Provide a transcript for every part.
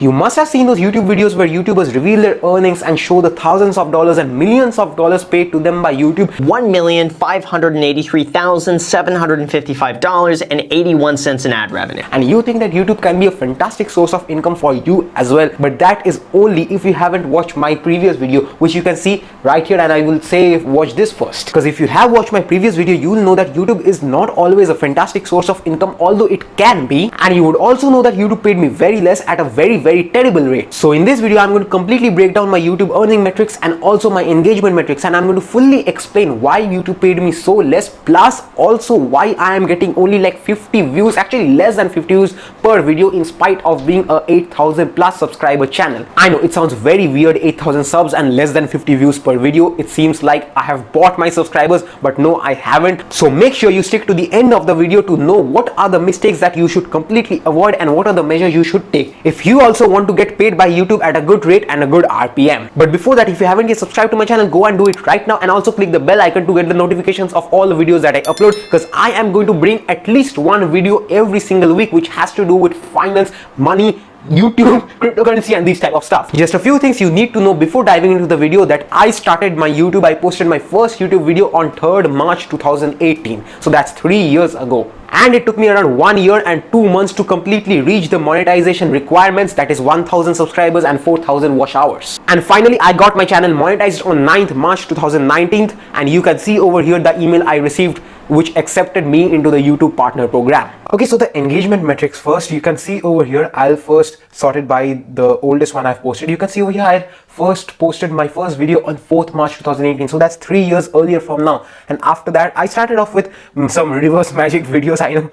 You must have seen those YouTube videos where YouTubers reveal their earnings and show the thousands of dollars and millions of dollars paid to them by YouTube. $1,583,755.81 in ad revenue. And you think that YouTube can be a fantastic source of income for you as well, but that is only if you haven't watched my previous video, which you can see right here, and I will say watch this first. Because if you have watched my previous video, you will know that YouTube is not always a fantastic source of income, although it can be. And you would also know that YouTube paid me very less at a very terrible rate. So in this video, I'm going to completely break down my YouTube earning metrics and also my engagement metrics, and I'm going to fully explain why YouTube paid me so less, plus also why I am getting only like 50 views, actually less than 50 views per video, in spite of being a 8,000 plus subscriber channel. I know it sounds very weird, 8,000 subs and less than 50 views per video. It seems like I have bought my subscribers, but no, I haven't. So make sure you stick to the end of the video to know what are the mistakes that you should completely avoid and what are the measures you should take if you also want to get paid by YouTube at a good rate and a good RPM. But before that, if you haven't yet subscribed to my channel, go and do it right now, and also click the bell icon to get the notifications of all the videos that I upload, because I am going to bring at least one video every single week which has to do with finance, money, YouTube, cryptocurrency and these type of stuff. Just a few things you need to know before diving into the video: that I started my YouTube, I posted my first YouTube video on 3rd March 2018. So that's 3 years ago. And it took me around 1 year and 2 months to completely reach the monetization requirements, that is 1,000 subscribers and 4,000 watch hours. And finally, I got my channel monetized on 9th March 2019, and you can see over here the email I received which accepted me into the YouTube partner program. Okay, so the engagement metrics first, you can see over here, I'll first sort it by the oldest one I've posted. You can see over here, I first posted my first video on 4th March 2018. So that's 3 years earlier from now. And after that, I started off with some reverse magic videos. I know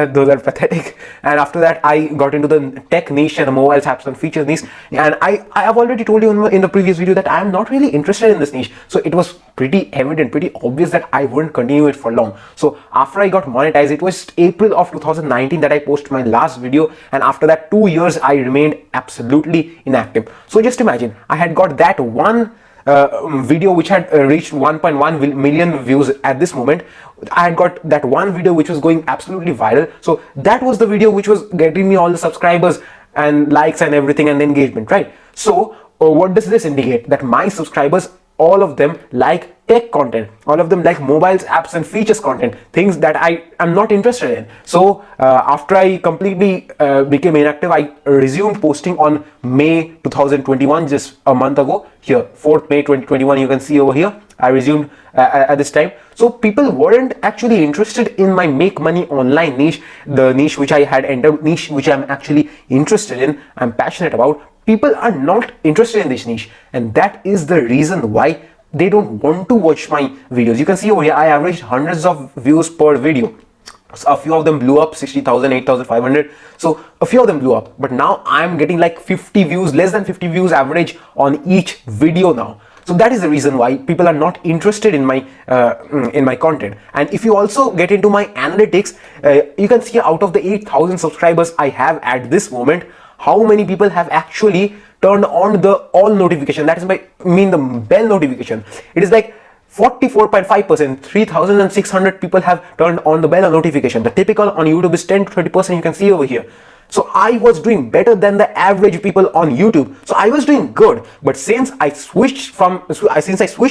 those are pathetic. And after that, I got into the tech niche and the mobile apps and features niche. And I have already told you in the previous video that I am not really interested in this niche. So it was pretty evident, pretty obvious that I wouldn't continue it for long. So after I got monetized, it was April of 2019 that I posted my last video, and after that 2 years I remained absolutely inactive. So just imagine, I had got that one video which had reached 1.1 million views at this moment. I had got that one video which was going absolutely viral. So that was the video which was getting me all the subscribers and likes and everything and engagement, right? So what does this indicate? That my subscribers, all of them like tech content, all of them like mobiles, apps and features content, things that I am not interested in. So after I completely became inactive, I resumed posting on May 2021, just a month ago. Here, 4th May 2021, you can see over here, I resumed at this time. So people weren't actually interested in my make money online niche, the niche which I had entered, niche which I'm actually interested in, I'm passionate about. People are not interested in this niche, and that is the reason why they don't want to watch my videos. You can see over here, I averaged hundreds of views per video. So a few of them blew up, 60,000, 8,500. So a few of them blew up, but now I'm getting like 50 views, less than 50 views average on each video now. So that is the reason why people are not interested in my content. And if you also get into my analytics, you can see out of the 8,000 subscribers I have at this moment, how many people have actually turned on the all notification, that is the bell notification. It is like 44.5%, 3,600 people have turned on the bell notification. The typical on YouTube is 10 to 30%, you can see over here. So I was doing better than the average people on YouTube. So I was doing good, but since I switched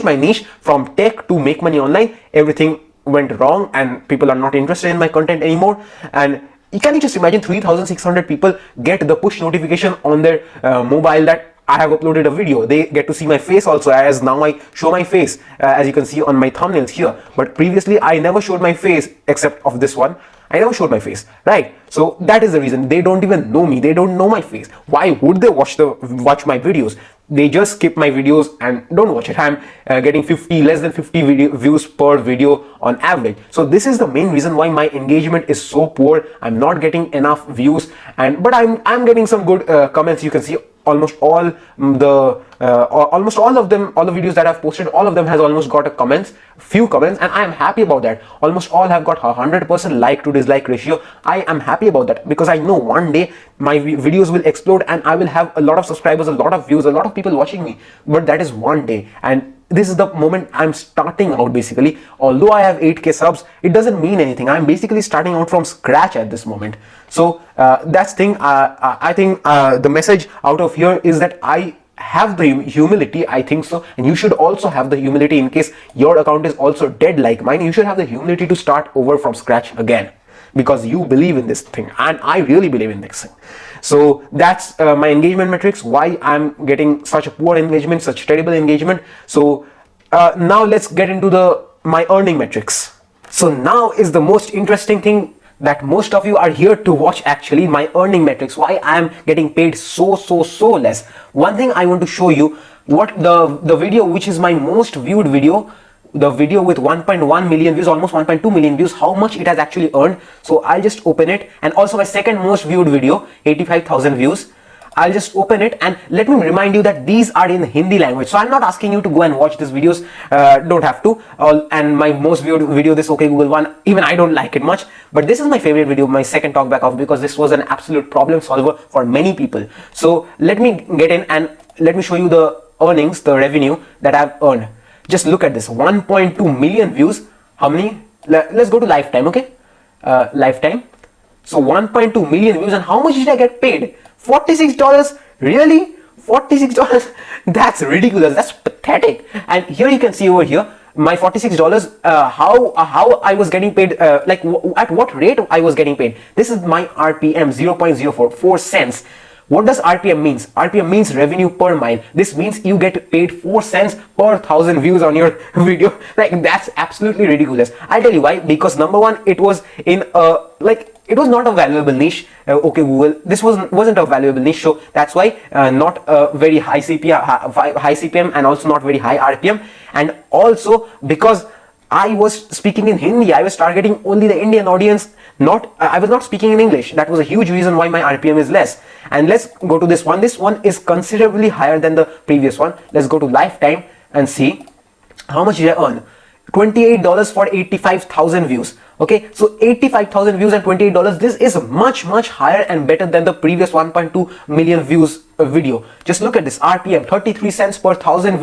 my niche from tech to make money online, everything went wrong and people are not interested in my content anymore. And can you just imagine 3,600 people get the push notification on their mobile that I have uploaded a video. They get to see my face also, as now I show my face as you can see on my thumbnails here. But previously I never showed my face except of this one. I never showed my face, right? So that is the reason. They don't even know me. They don't know my face. Why would they watch my videos? They just skip my videos and don't watch it. I'm getting less than 50 views per video on average. So this is the main reason why my engagement is so poor. I'm not getting enough views, but I'm getting some good comments. You can see almost all of them, all the videos that I've posted, all of them has almost got few comments, and I am happy about that. Almost all have got 100% like to dislike ratio. I am happy about that because I know one day my videos will explode and I will have a lot of subscribers, a lot of views, a lot of people watching me. But that is one day, and this is the moment I'm starting out basically. Although I have 8k subs, it doesn't mean anything. I'm basically starting out from scratch at this moment. So that's thing. I think the message out of here is that I have the humility, I think so, and you should also have the humility in case your account is also dead like mine. You should have the humility to start over from scratch again, because you believe in this thing, and I really believe in this thing. So that's my engagement metrics, why I'm getting such a poor engagement, such terrible engagement. So now let's get into my earning metrics. So now is the most interesting thing that most of you are here to watch, actually, my earning metrics, why I am getting paid so less. One thing I want to show you, what the video which is my most viewed video, the video with 1.1 million views, almost 1.2 million views, how much it has actually earned. So I'll just open it, and also my second most viewed video, 85,000 views. I'll just open it, and let me remind you that these are in Hindi language. So I'm not asking you to go and watch these videos, don't have to. And my most viewed video, this OK Google one, even I don't like it much, but this is my favorite video, my second talkback of, because this was an absolute problem solver for many people. So let me get in and let me show you the earnings, the revenue that I've earned. Just look at this, 1.2 million views. How many? Let's go to lifetime, okay? Lifetime. So 1.2 million views, and how much did I get paid? $46. Really? $46? That's ridiculous. That's pathetic. And here you can see over here my $46, how I was getting paid, like at what rate I was getting paid. This is my RPM, 0.044 cents. What does RPM means? RPM means revenue per mile. This means you get paid 4 cents per 1,000 views on your video. Like, that's absolutely ridiculous. I'll tell you why. Because number one, it was in it was not a valuable niche. Okay Google, this wasn't a valuable niche, so that's why not a very high CPM and also not very high RPM. And also because I was speaking in Hindi, I was targeting only the Indian audience. I was not speaking in English. That was a huge reason why my RPM is less. And let's go to this one. This one is considerably higher than the previous one. Let's go to lifetime and see how much did I earn. $28 for 85,000 views. Okay, so 85,000 views and $28. This is much higher and better than the previous 1.2 million views video. Just look at this RPM, 33 cents per 1,000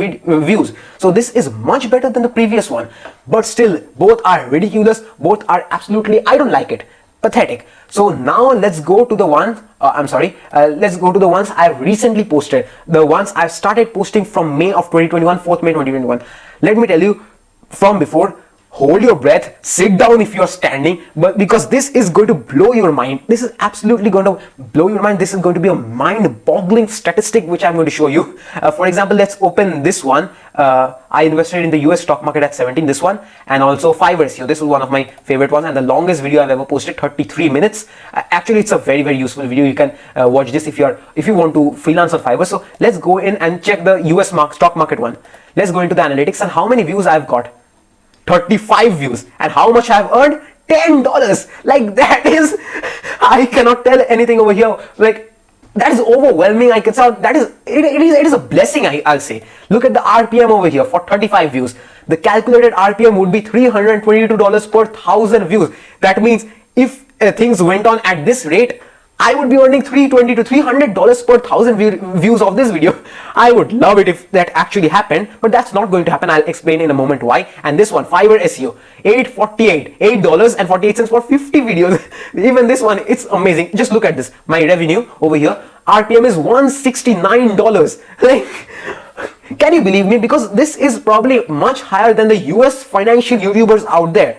views. So this is much better than the previous one. But still, both are ridiculous. Both are absolutely, I don't like it. Pathetic. So now let's go to the ones, let's go to the ones I've recently posted. The ones I've started posting from May of 2021, 4th May 2021. Let me tell you from before, hold your breath, sit down if you're standing, but because this is going to blow your mind. This is absolutely going to blow your mind. This is going to be a mind-boggling statistic which I'm going to show you. For example, let's open this one. I invested in the US stock market at 17, this one, and also Fiverr SEO. This is one of my favorite ones and the longest video I've ever posted, 33 minutes. Actually, it's a very useful video. You can watch this if you want to freelance on Fiverr. So let's go in and check the US stock market one. Let's go into the analytics and how many views I've got. 35 views, and how much I've earned? $10. Like, that is, I cannot tell anything over here. Like, that is overwhelming. I can say that it is a blessing, I'll say. Look at the RPM over here for 35 views. The calculated RPM would be $322 per 1,000 views. That means if things went on at this rate, I would be earning $320 to $300 per 1,000 views of this video. I would love it if that actually happened, but that's not going to happen. I'll explain in a moment why. And this one, Fiverr SEO, $8.48 for 50 videos. Even this one, it's amazing. Just look at this. My revenue over here, RPM is $169. Like, can you believe me? Because this is probably much higher than the US financial YouTubers out there.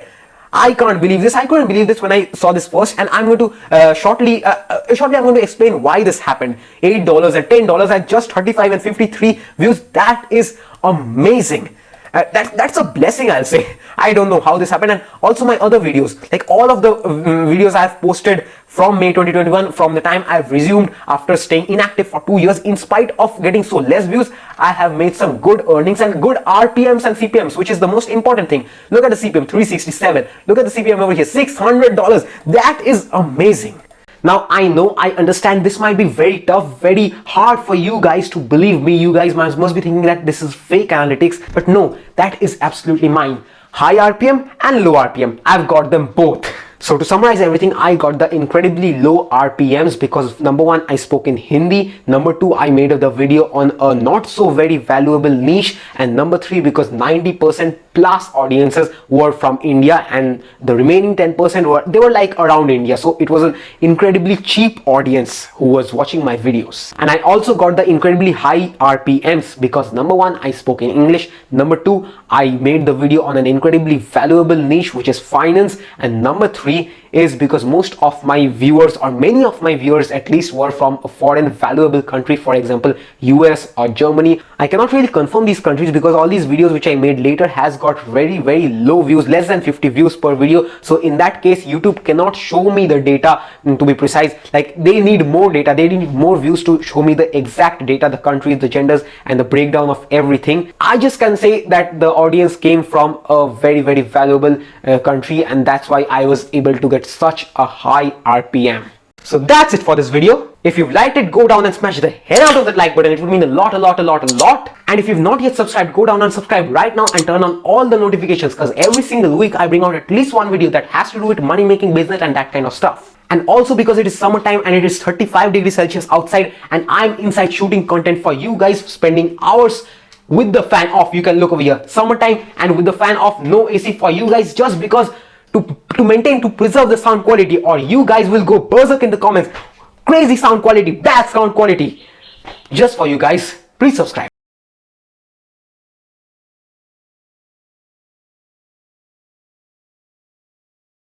I can't believe this. I couldn't believe this when I saw this first, and I'm going to shortly I'm going to explain why this happened. $8 and $10 at just 35 and 53 views. That is amazing. That's a blessing, I'll say. I don't know how this happened. And also my other videos, like all of the videos I've posted from May 2021, from the time I've resumed after staying inactive for 2 years, in spite of getting so less views, I have made some good earnings and good RPMs and CPMs, which is the most important thing. Look at the CPM, 367. Look at the CPM over here, $600. That is amazing. Now, I know, I understand this might be very tough, very hard for you guys to believe me. You guys must be thinking that this is fake analytics, but no, that is absolutely mine. High RPM and low RPM. I've got them both. So to summarize everything, I got the incredibly low RPMs because number one, I spoke in Hindi, number two, I made the video on a not so very valuable niche, and number three, because 90% plus audiences were from India and the remaining 10% were like around India. So it was an incredibly cheap audience who was watching my videos. And I also got the incredibly high RPMs because number one, I spoke in English, number two, I made the video on an incredibly valuable niche which is finance, and number three is because most of my viewers, or many of my viewers at least, were from a foreign valuable country, for example US or Germany. I cannot really confirm these countries because all these videos which I made later has got very low views, less than 50 views per video. So in that case YouTube cannot show me the data, to be precise. Like, they need more data, they need more views to show me the exact data, the countries, the genders, and the breakdown of everything. I just can say that the audience came from a very valuable country, and that's why I was able to get such a high RPM. So that's it for this video. If you've liked it, go down and smash the hell out of that like button. It would mean a lot. And if you've not yet subscribed, go down and subscribe right now and turn on all the notifications, because every single week I bring out at least one video that has to do with money making, business, and that kind of stuff. And also because it is summertime and it is 35 degrees Celsius outside, and I'm inside shooting content for you guys, spending hours with the fan off. You can look over here, summertime and with the fan off, no AC for you guys, just because to preserve the sound quality, or you guys will go berserk in the comments. Crazy sound quality, bad sound quality. Just for you guys. Please subscribe.